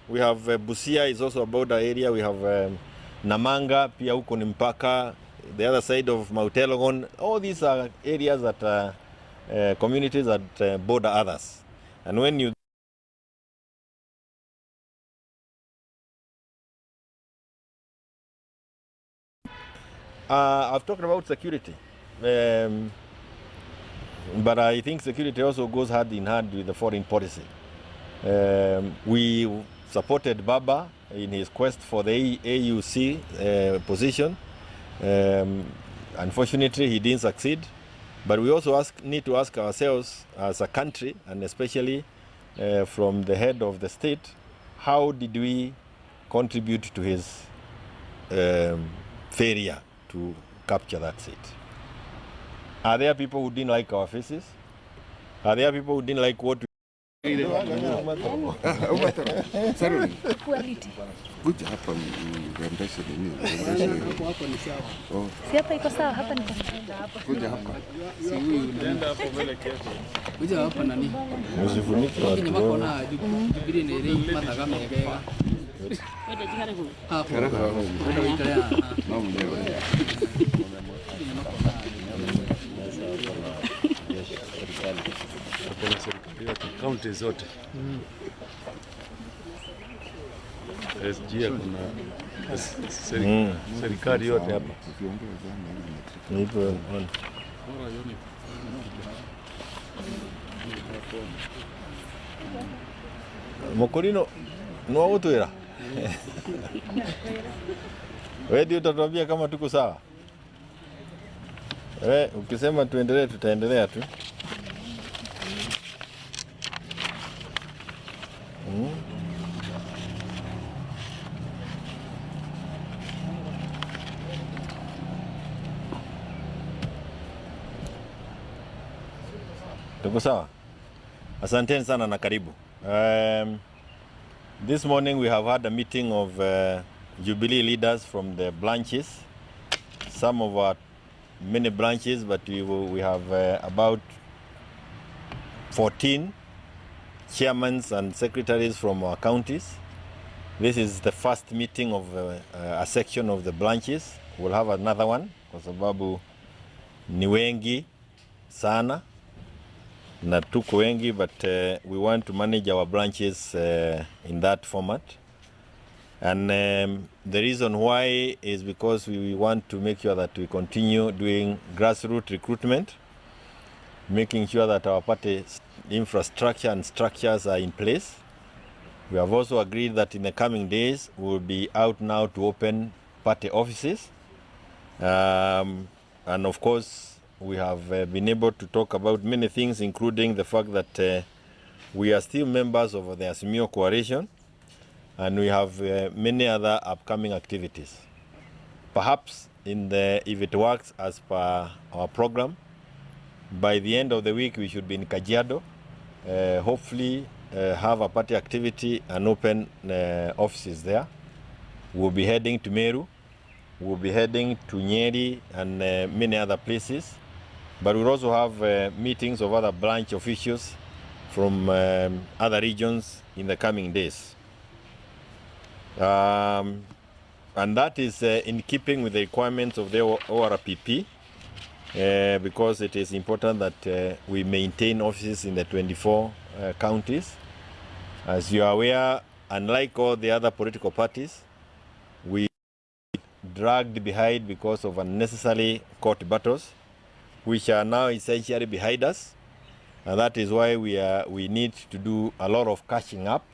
We have Busia is also a border area. We have Namanga, pia huko ni mpaka, the other side of Mount Elgon. All these are areas that are communities that border others. And when you I've talked about security, but I think security also goes hand in hand with the foreign policy. We supported Baba in his quest for the AUC position. Unfortunately, he didn't succeed. But we also need to ask ourselves as a country, and especially from the head of the state, how did we contribute to his failure to capture that seat? Are there people who didn't like our faces? Are there people who didn't like what we Kuja hapa mrembeshe nini? Si hapa iko sawa, hapa niko. Kuja hapa. Si huyu nenda hapo mbele kiasi. Kuja hapa nani? msifunike watu? Ni wako na Jubilee ni ring mata kama yega. Wewe jingare huko. Hapo. Ndio ikalea. Mama mwenyewe. Kuna serikali yote, kaunti zote. SG kuna serikali yote hapa. Mokorino no utwira. Wewe ndio utatuambia kama tuko sawa. Ukisema tuendelee tutaendelea tu. Tuko sawa? Asanteni sana na karibu. This morning we have had a meeting of Jubilee leaders from the branches. Some of our many branches, but we have about 14 chairmen and secretaries from our counties. This is the first meeting of a section of the branches. We'll have another one kwa sababu ni wengi sana na tuko wengi, but we want to manage our branches in that format. And the reason why is because we want to make sure that we continue doing grassroots recruitment, making sure that our party infrastructure and structures are in place. We have also agreed that in the coming days we will be out now to open party offices. And of course, we have been able to talk about many things, including the fact that we are still members of the Azimio coalition, and we have many other upcoming activities. Perhaps if it works as per our program, by the end of the week we should be in Kajiado, hopefully have a party activity and open offices there. We'll be heading to Meru, we'll be heading to Nyeri and many other places. But we'll also have meetings of other branch officials from other regions in the coming days. And that is in keeping with the requirements of the ORPP, because it is important that we maintain offices in the 24 counties. As you are aware, unlike all the other political parties, we dragged behind because of unnecessary court battles, which are now essentially behind us. And that is why we need to do a lot of catching up.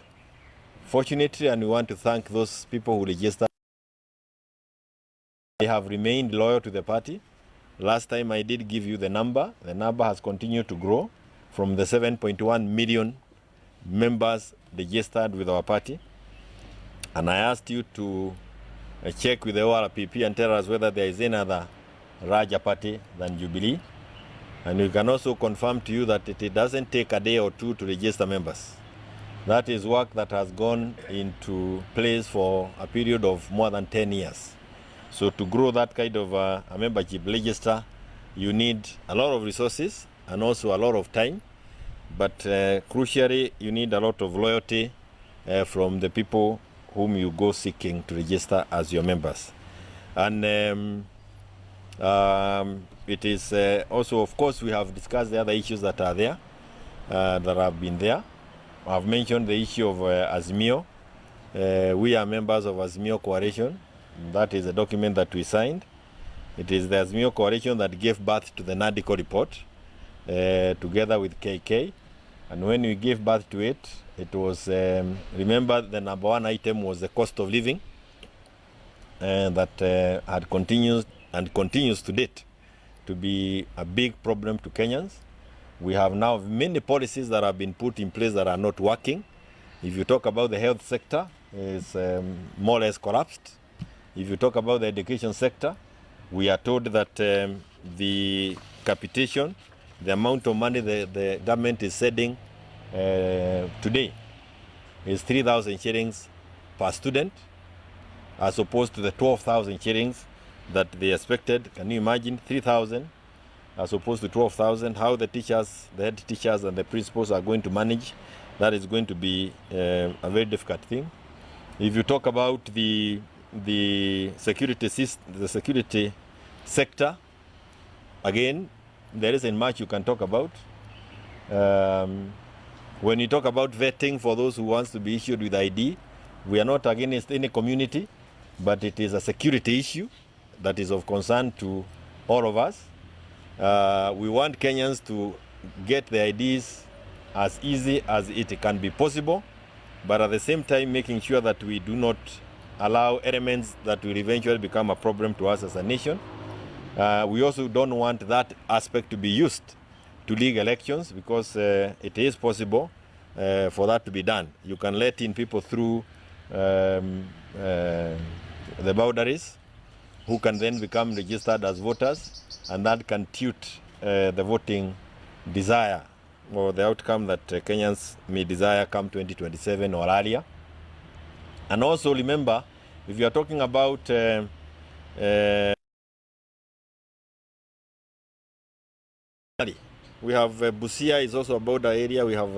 Fortunately, and we want to thank those people who registered. They have remained loyal to the party. Last time I did give you the number. The number has continued to grow from the 7.1 million members registered with our party. And I asked you to check with the ORPP and tell us whether there is any other larger party than Jubilee. And we can also confirm to you that it doesn't take a day or two to register members. That is work that has gone into place for a period of more than 10 years. So to grow that kind of a membership register, you need a lot of resources and also a lot of time. But crucially, you need a lot of loyalty from the people whom you go seeking to register as your members. And it is also, of course, we have discussed the other issues that are there, that have been there. I've mentioned the issue of azimio. We are members of Azimio Coalition. That is a document that we signed. It is the Azimio Coalition that gave birth to the NADICO report, together with KK. And when we gave birth to it, it was, remember, the number one item was the cost of living, that had continued and continues to date to be a big problem to Kenyans. We have now many policies that have been put in place that are not working. If you talk about the health sector, it's more or less collapsed. If you talk about the education sector, we are told that the capitation, the amount of money the government is sending today is 3,000 shillings per student, as opposed to the 12,000 shillings that they expected. Can you imagine 3,000 as opposed to 12,000? How the teachers, the head teachers and the principals are going to manage, that is going to be a very difficult thing. If you talk about the security sector, again, there isn't much you can talk about. When you talk about vetting for those who wants to be issued with ID, we are not against any community, but it is a security issue that is of concern to all of us. We want Kenyans to get the IDs as easy as it can be possible, but at the same time making sure that we do not allow elements that will eventually become a problem to us as a nation. We also don't want that aspect to be used to league elections, because it is possible for that to be done. You can let in people through the boundaries who can then become registered as voters, and that can tilt the voting desire or the outcome that Kenyans may desire come 2027 or earlier. And also remember, if you are talking about we have Busia is also a border area. We have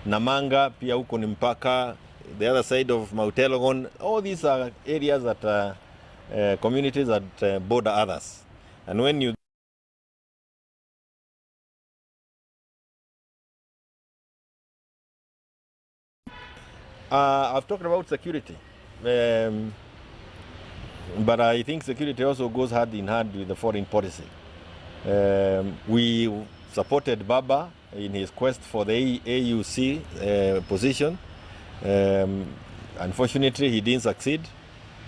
Namanga, pia huko ni mpaka, the other side of Mount Elgon. All these are areas that are communities that border others. And when you I've talked about security, but I think security also goes hand in hand with the foreign policy. We supported Baba in his quest for the AUC position. Unfortunately, he didn't succeed.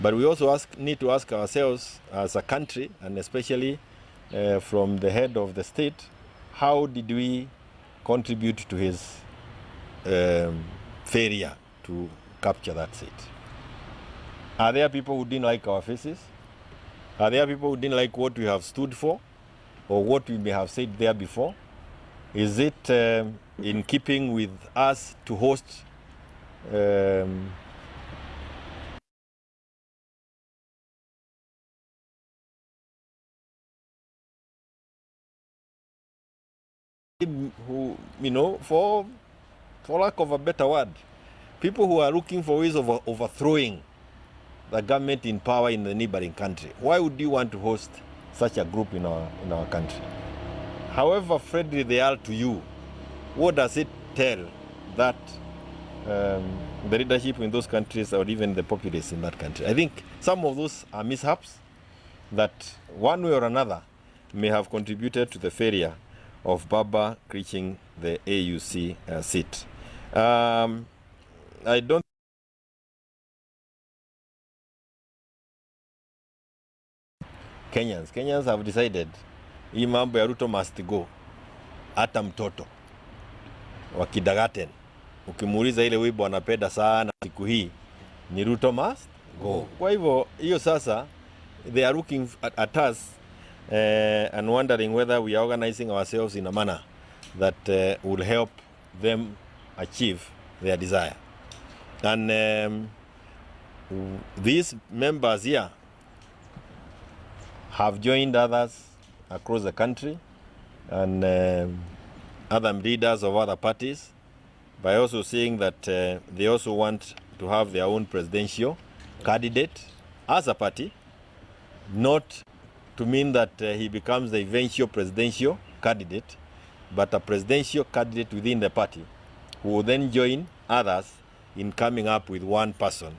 But we also need to ask ourselves as a country, and especially from the head of the state, how did we contribute to his failure to capture that seat? Are there people who didn't like our faces? Are there people who didn't like what we have stood for, or what we may have said there before? Is it in keeping with us to host who, for lack of a better word, people who are looking for ways of overthrowing the government in power in the neighboring country? Why would you want to host such a group in our country? However friendly they are to you, what does it tell that the leadership in those countries, or even the populace in that country? I think some of those are mishaps that one way or another may have contributed to the failure of Baba reaching the AUC seat. I don't Kenyans have decided hii mambo ya Ruto must go. Hata mtoto wa kindergarten ukimuuliza ile wimbo anapenda sana siku hii ni Ruto must go. Kwa hivyo hiyo sasa, they are looking at us and wondering whether we are organizing ourselves in a manner that will help them achieve their desire. And these members here have joined others across the country and other leaders of other parties by also saying that they also want to have their own presidential candidate as a party, not to mean that he becomes the eventual presidential candidate, but a presidential candidate within the party who will then join others in coming up with one person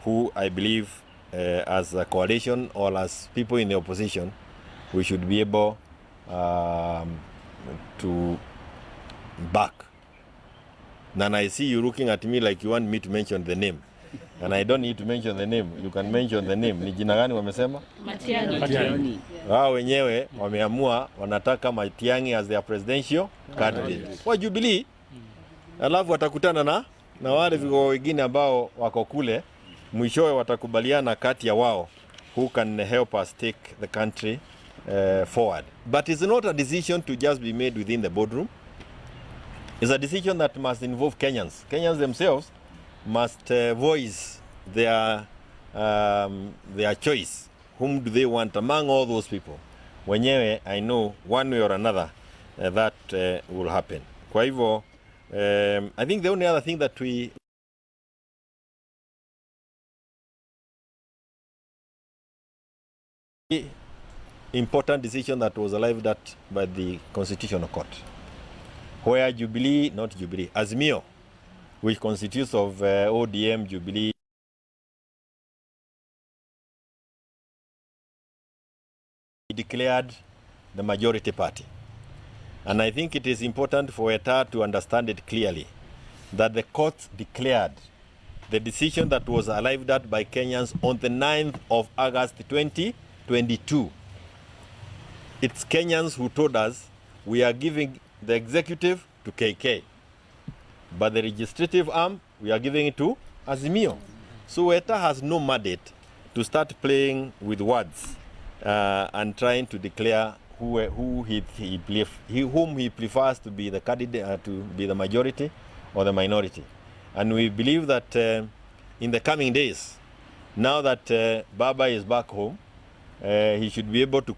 who I believe as a coalition or as people in the opposition, we should be able to back. And I see you looking at me like you want me to mention the name. And I don't need to mention the name. You can mention the name. Ni jina gani wamesema? Matiangi. Wao wenyewe wameamua wanataka Matiangi as their presidential candidate. Wa Jubilee. Alafu watakutana na wale vigogo wengine ambao wako kule. Mwishowe watakubaliana kati ya wao who can help us take the country forward. But it's not a decision to just be made within the boardroom. It's a decision that must involve Kenyans. Kenyans themselves must voice their choice. Whom do they want among all those people? Wenyewe, I know one way or another that will happen. Kwa hivyo, I think the only other thing that we important decision that was arrived at by the Constitutional Court, where Jubilee, not Jubilee, Azimio, which constitutes of ODM, Jubilee, declared the majority party. And I think it is important for ETA to understand it clearly, that the court declared the decision that was arrived at by Kenyans on the 9th of August 2022. It's Kenyans who told us we are giving the executive to KK, but the legislative arm, we are giving it to Azimio. So ETA has no mandate to start playing with words and trying to declare whom he prefers to be the candidate, to be the majority or the minority. And we believe that in the coming days, now that Baba is back home, he should be able to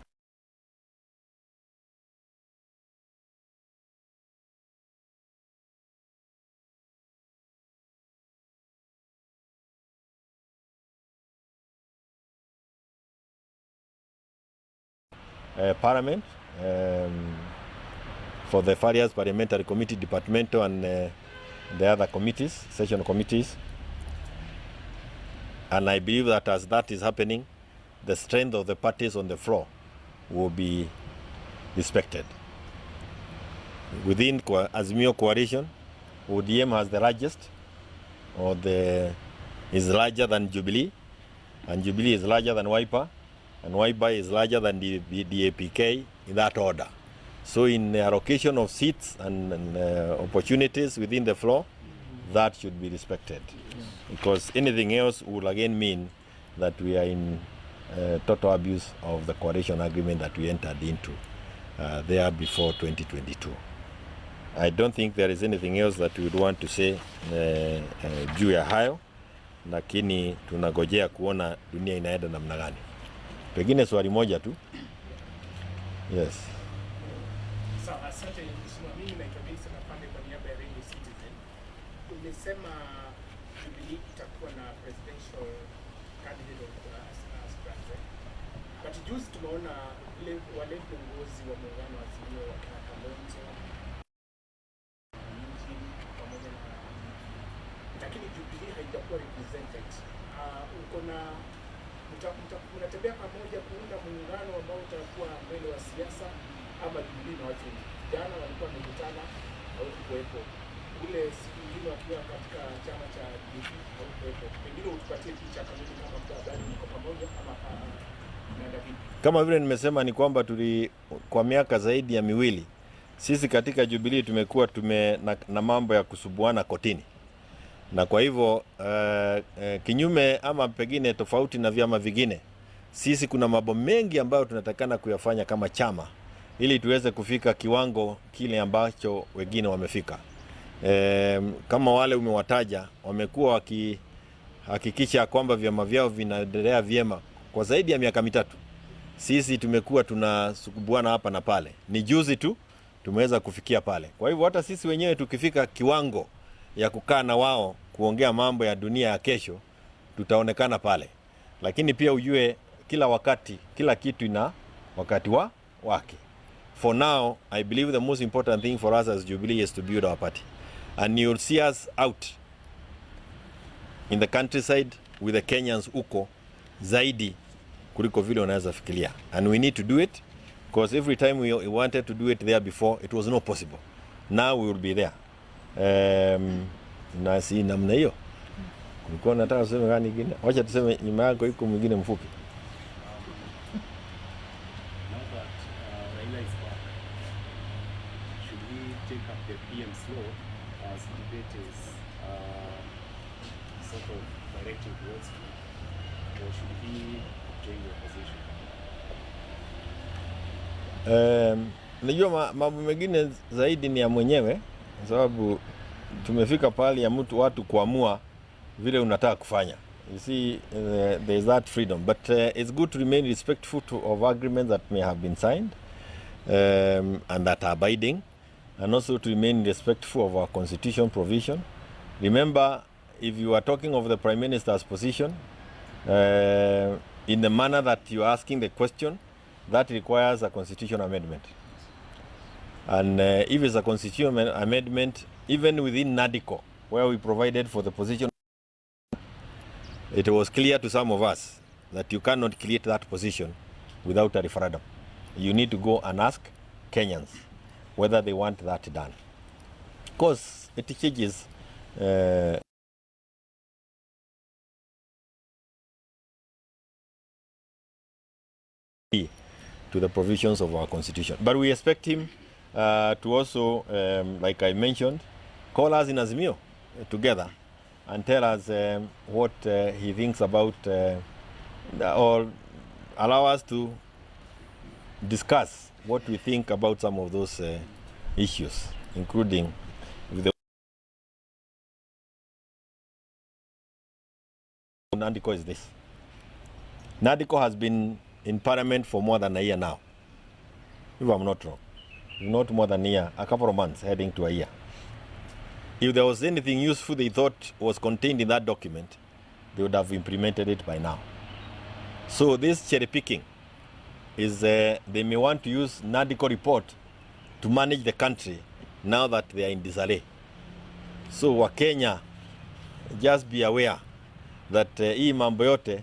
Parliament for the various parliamentary committee, departmental and the other committees, session committees. And I believe that as that is happening, the strength of the parties on the floor will be respected. Within Azimio coalition, ODM has the largest, is larger than Jubilee, and Jubilee is larger than Wiper, and Wiper is larger than the APK in that order. So in the allocation of seats and opportunities within the floor, that should be respected. Because anything else will again mean that we are in total abuse of the coalition agreement that we entered into there before 2022. I don't think there is anything else that we would want to say juu ya hayo, lakini tunagojea kuona dunia inaenda namna gani. Pengine swali moja tu. Yes. Sawa, asante mheshimiwa. Mimi naitwa Wilson Apande kwa niaba ya Radio Citizen. Umesema Jubilee itakuwa na presidential candidate of aspirants. But juzi tumeona wale viongozi wa muungano wa Azimio wakina Kalonzo pamoja na, lakini Jubilee haijakuwa represented. Uko na mnatembea pamoja kuunda muungano ambao utakuwa mbele wa siasa, ama Jubilee na watu jana walikuwa wamekutana au kuwepo ule siku nyingine wakiwa katika chama cha DP au kuwepo, pengine utupatie picha kamili kama kwa habari mko pamoja ama naenda vipi? Kama vile nimesema ni kwamba kwa miaka zaidi ya miwili sisi katika Jubilee tumekuwa na mambo ya kusubuana kotini. Na kwa hivyo kinyume ama pengine tofauti na vyama vingine, sisi kuna mambo mengi ambayo tunatakana kuyafanya kama chama ili tuweze kufika kiwango kile ambacho wengine wamefika. Kama wale umewataja wamekuwa wakihakikisha kwamba vyama vyao vinaendelea vyema kwa zaidi ya miaka mitatu. Sisi tumekuwa tunasukubuana hapa na pale. Ni juzi tu tumeweza kufikia pale. Kwa hivyo hata sisi wenyewe tukifika kiwango ya kukaa na wao kuongea mambo ya dunia ya kesho, tutaonekana pale. Lakini pia ujue kila wakati, kila kitu ina wakati wake. For now, I believe the most important thing for us as Jubilee is to build our party. And you'll see us out in the countryside with the Kenyans uko zaidi kuliko vile unaweza fikiria. And we need to do it because every time we wanted to do it there before, it was not possible. Now we will be there. Na si namna hiyo. Kulikuwa nataka kusema gani nyingine? Wacha tuseme nyuma yako iko mwingine mfupi. Raila is back. Should we take up the PM's law as debate is sort of directing towards him, or should he join the opposition? Najua mambo mengine zaidi ni ya mwenyewe, kwa sababu tumefika pale ya watu kuamua vile unataka kufanya. You see, there is that freedom, but it's good to remain respectful of agreements that may have been signed and that are binding, and also to remain respectful of our constitution provision. Remember, if you are talking of the Prime Minister's position, in the manner that you are asking the question, that requires a constitutional amendment. And if it's a constitutional amendment, even within NADICO, where we provided for the position, it was clear to some of us that you cannot create that position without a referendum. You need to go and ask Kenyans whether they want that done. Because it changes to the provisions of our constitution. But we expect him to also, like I mentioned, call us in azimio together and tell us what he thinks about, or allow us to discuss what we think about some of those issues, including the NADICO is this. NADICO has been in Parliament for more than a year now, if I'm not wrong. Not more than a year, a couple of months, heading to a year. If there was anything useful they thought was contained in that document, they would have implemented it by now. So this cherry picking is, they may want to use NADICO report to manage the country now that they are in disarray. So Wakenya, just be aware that hii mambo yote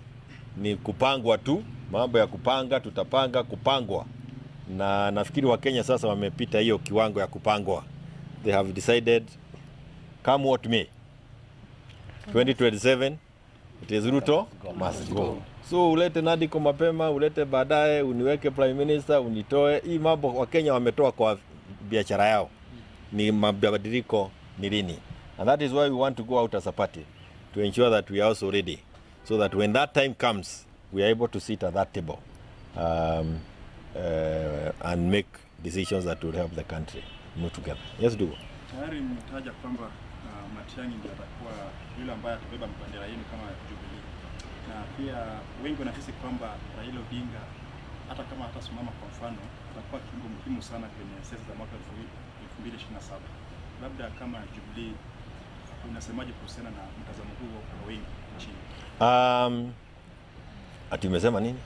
ni kupangwa tu, mambo ya kupanga, tutapanga, kupangwa. Na nafikiri Wakenya sasa wamepita hiyo kiwango ya kupangwa. They have decided, come what may, 2027 it is Ruto must go. So ulete NADICO mapema, ulete baadaye, uniweke prime minister, unitoe. Hii mambo Wakenya wametoa kwa biashara yao. Ni mabadiliko ni lini. And that is why we want to go out as a party, to ensure that we are also ready, so that when that time comes, we are able to sit at that table and make decisions that will help the country move together. Yes, do. Tayari mmetaja kwamba Matiangi ndiye atakuwa yule ambaye atabeba bendera yenu kama Jubilee. Na pia wengi wanahisi kwamba Raila Odinga hata kama hatasimama kwa mfano, atakuwa kiungo muhimu sana kwenye siasa za mwaka 2027. Labda kama Jubilee, unasemaje kuhusiana na mtazamo huo kwa wengi nchini? Ati umesema nini?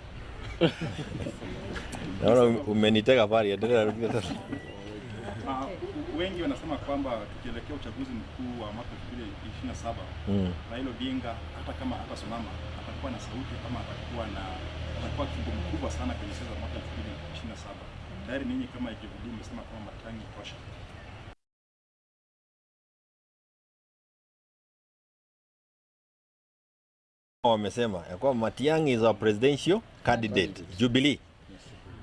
Naona umenitega pale, endelea rudia sasa. Wengi wanasema kwamba tukielekea uchaguzi mkuu wa mwaka 2027, Raila Odinga hata kama hatasimama atakuwa na sauti, kama atakuwa kiungo mkubwa sana kwenye siasa za mwaka 2027. Tayari ninyi kama Jubilee mmesema kama Matiangi tosha. Wamesema ya kwamba Matiangi is our presidential candidate, Jubilee.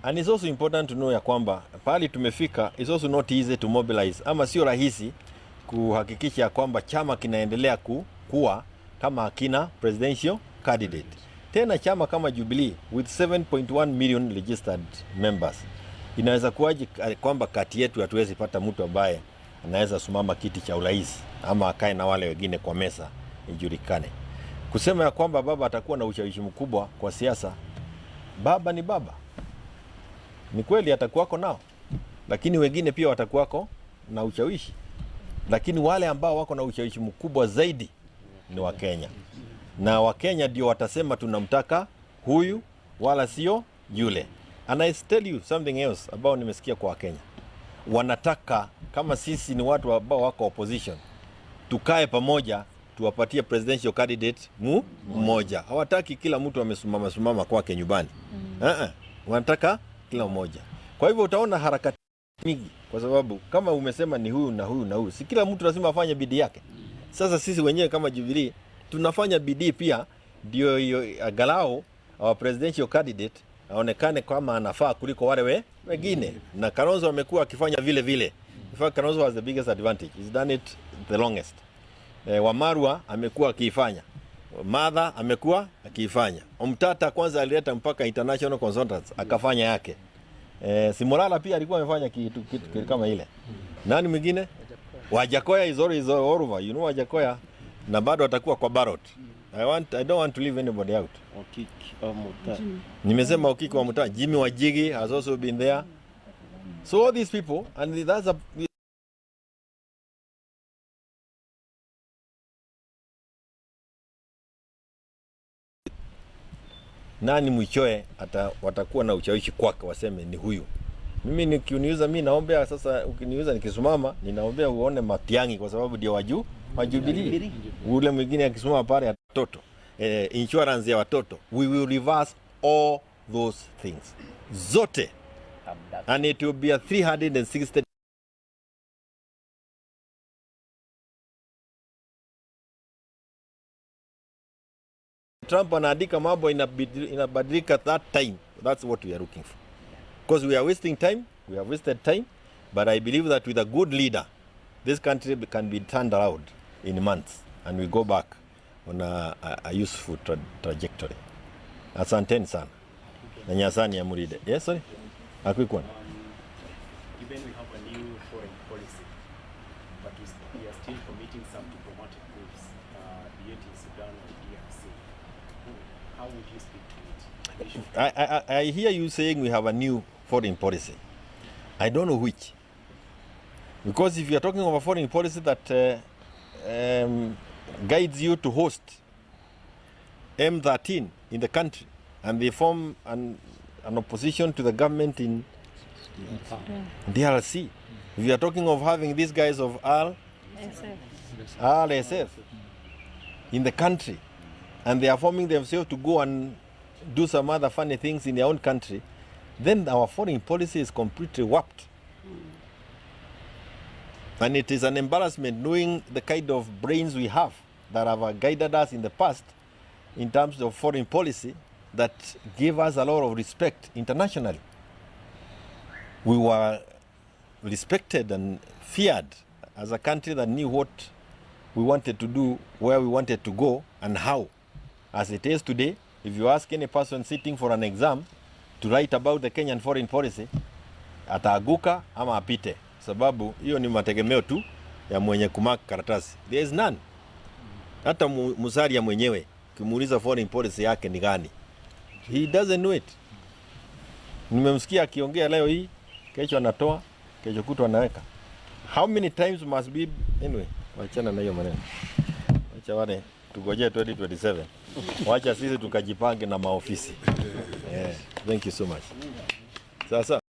And it's also important to know ya kwamba pali tumefika, it's also not easy to mobilize. Ama sio rahisi kuhakikisha ya kwamba chama kinaendelea kuwa kama hakina presidential candidate. Tena chama kama Jubilee with 7.1 million registered members, inaweza kuwaje kwamba kati yetu hatuwezi pata mtu ambaye anaweza simama kiti cha urais ama akae na wale wengine kwa meza ijulikane. Kusema ya kwamba baba atakuwa na ushawishi mkubwa kwa siasa, baba ni baba. Ni kweli atakuwako nao, lakini wengine pia watakuwako na ushawishi. lakini wale ambao wako na ushawishi mkubwa zaidi ni Wakenya, na Wakenya ndio watasema tunamtaka huyu wala sio yule. And I tell you something else ambao nimesikia kwa Wakenya, wanataka kama sisi ni watu ambao wako opposition, tukae pamoja tuwapatie presidential candidate mmoja. Hawataki kila mtu amesimama kwake nyumbani. Wanataka kila mmoja. Kwa hivyo utaona harakati mingi, kwa sababu kama umesema ni huyu na huyu na huyu, si kila mtu lazima afanye bidii yake. Sasa sisi wenyewe kama Jubilee tunafanya bidii pia, ndio angalau our presidential candidate aonekane kama anafaa kuliko wale wengine. Na Kalonzo amekuwa akifanya vile vile. In fact, Kalonzo has the biggest advantage. He's done it the longest. Wamarwa amekuwa akifanya. Madha amekuwa akifanya. Omtata kwanza alileta mpaka international consultants akafanya yake. Simulala pia alikuwa amefanya kitu kama ile. Nani mwingine? Wajakoya is over. You know Wajakoya, na bado atakuwa kwa ballot. I don't want to leave anybody out. Nimesema Okiki wa Mutahi. Jimmy Wajigi has also been there. So all these people, and that's a nani mwichoe watakuwa na ushawishi kwake, waseme ni huyu. Mimi nikiniuza, mimi naombea sasa, ukiniuza nikisimama, ninaombea uone Matiangi, kwa sababu ndio wa Jubilee. Ule mwingine akisimama pale watoto, insurance ya watoto, we will reverse all those things zote, and it will be a 360. Trump anaandika mambo inabadilika that time. That's what we are looking for, because we are wasting time, we have wasted time, but I believe that with a good leader this country can be turned around in months and we go back on a useful trajectory. Asanteni sana na Nyasani ya Muride. Yes, sorry. A quick one. Given we have a new foreign policy, but we are still committing some diplomatic moves, be it in Sudan or DRC, how would you speak to it? I hear you saying we have a new foreign policy. I don't know which. Because if you are talking of a foreign policy that guides you to host M13 in the country, and they form an opposition to the government in DRC. If you are talking of having these guys of RSF in the country, and they are forming themselves to go and do some other funny things in their own country, then our foreign policy is completely warped. And it is an embarrassment knowing the kind of brains we have that have guided us in the past in terms of foreign policy that gave us a lot of respect internationally. We were respected and feared as a country that knew what we wanted to do, where we wanted to go, and how. As it is today, if you ask any person sitting for an exam to write about the Kenyan foreign policy, ataaguka ama apite, sababu hiyo ni mategemeo tu ya mwenye kumaka karatasi. There is none. Hata Musalia mwenyewe kimuuliza foreign policy yake ni gani, he doesn't know it. Nimemsikia akiongea leo hii, kesho anatoa, kesho kutwa anaweka. How many times must be anyway? Wachana na hiyo maneno. Wacha wale tugojee 2027. Wacha sisi tukajipange na maofisi. Yeah, thank you so much. Sasa